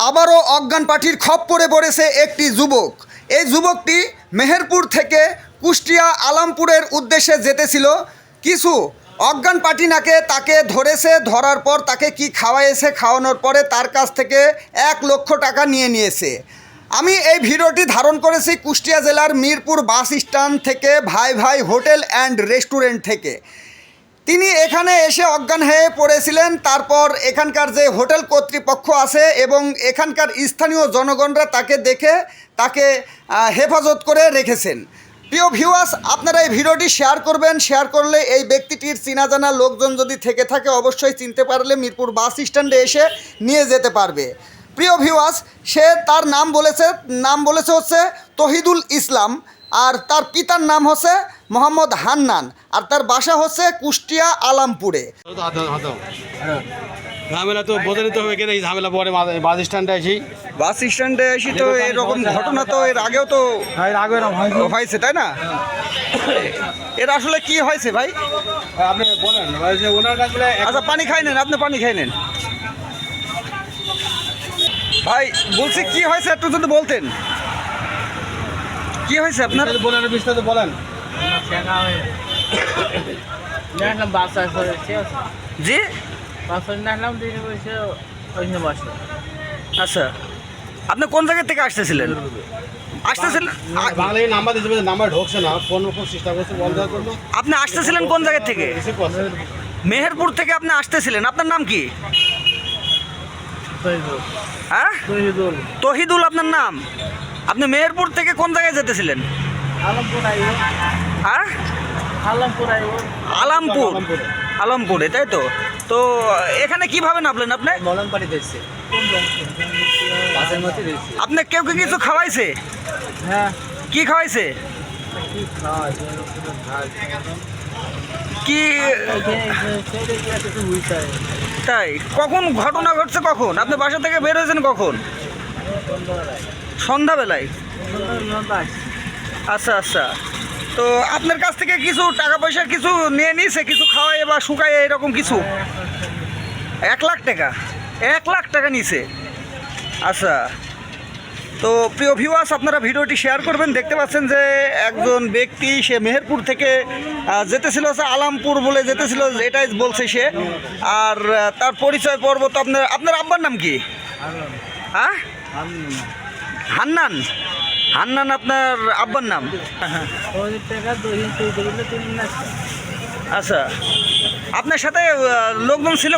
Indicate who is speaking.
Speaker 1: আবারও অজ্ঞান পার্টির খপ্পরে পড়েছে একটি যুবক। এই যুবকটি মেহেরপুর থেকে কুষ্টিয়া আলামপুরের উদ্দেশ্যে যেতেছিল। কিছু অজ্ঞান পার্টি নাকে তাকে ধরেছে, ধরার পর তাকে কি খাওয়াইছে, খাওয়ানোর পরে তার কাছ থেকে 1 লক্ষ টাকা নিয়েছে। আমি এই ভিডিওটি ধারণ করেছি কুষ্টিয়া জেলার মিরপুর বাস স্ট্যান্ড থেকে, ভাই ভাই হোটেল অ্যান্ড রেস্টুরেন্ট থেকে। তিনি এখানে এসে অজ্ঞান হয়ে পড়েছিলেন। তারপর এখানকার যে হোটেল কর্তৃপক্ষ আছে এবং এখানকার স্থানীয় জনগণরা তাকে দেখে তাকে হেফাজত করে রেখেছেন। প্রিয় ভিউয়ার্স, আপনারা এই ভিডিওটি শেয়ার করবেন। শেয়ার করলে এই ব্যক্তিটির চেনা জানা লোকজন যদি থেকে থাকে অবশ্যই চিনতে পারলে মিরপুর বাস স্ট্যান্ডে এসে নিয়ে যেতে পারবে। প্রিয় ভিউয়ার্স, সে তার নাম বলেছে হচ্ছে তহিদুল ইসলাম, আর তার পিতার নাম হচ্ছে মোহাম্মদ হান্নান, আর তার বাসা হচ্ছে কুষ্টিয়া আলামপুরে।
Speaker 2: ঝামেলা তো বোঝা নিতে হবে, কেন এই ঝামেলা পরে বাস স্ট্যান্ডে আসি
Speaker 1: তো এরকম ঘটনা তো এর আগেও তো হয়েছে, তাই না? এর আসলে কি হয়েছে ভাই?
Speaker 2: আপনি বলেন। ওনার কাছে
Speaker 1: আচ্ছা, পানি খাই নেন, আপনি পানি খাই নেন। ভাই বলছি কি হয়েছে একটু যদি বলতেন, কি হয়েছে আপনার?
Speaker 2: বলেন, বিস্তারিত বলেন।
Speaker 1: জি, আচ্ছা, আপনি কোন জায়গা থেকে আসতেছিলেন?
Speaker 2: বাংলায় নাম্বার দিতে, নাম্বার ঢুকছে না, ফোন চেষ্টা করছে বন্ধ দেওয়ার জন্য।
Speaker 1: আপনি আসতেছিলেন কোন জায়গা থেকে? মেহেরপুর থেকে আপনি আসতেছিলেন। আপনার নাম কি? হ্যাঁ, তহিদুল আপনার নাম। আপনি মেহেরপুর থেকে কোন জায়গায় যেতেছিলেন? হ্যাঁ, আলামপুরে, তাই তো? তো এখানে কিভাবে নামলেন আপনি? আপনি কেউ কি কিছু খাওয়াইছে?
Speaker 3: হ্যাঁ,
Speaker 1: কি খাওয়াইছে? কি তাই? কখন ঘটনা ঘটছে? কখন আপনি বাসা থেকে বের হয়েছেন? কখন? সন্ধ্যাবেলায়। আচ্ছা আচ্ছা, তো আপনার কাছ থেকে কিছু টাকা পয়সা কিছু নিয়ে নিয়েছে, কিছু খাওয়াই বা শুকাই এরকম কিছু? 1 লাখ টাকা? 1 লাখ টাকা নিয়েছে। আচ্ছা, তো প্রিয় ভিউয়ার্স, আপনারা ভিডিওটি শেয়ার করবেন। দেখতে পাচ্ছেন যে একজন ব্যক্তি, সে মেহেরপুর থেকে যেতেছিল, আলামপুর বলে যেতেছিল, এটাই বলছে সে। আর তার পরিচয় পর্ব তো আপনার আব্বার নাম কি? হ্যাঁ, হান্নান। হান্নান আপনার আব্বার নাম? আচ্ছা, আপনার সাথে লোকজন ছিল?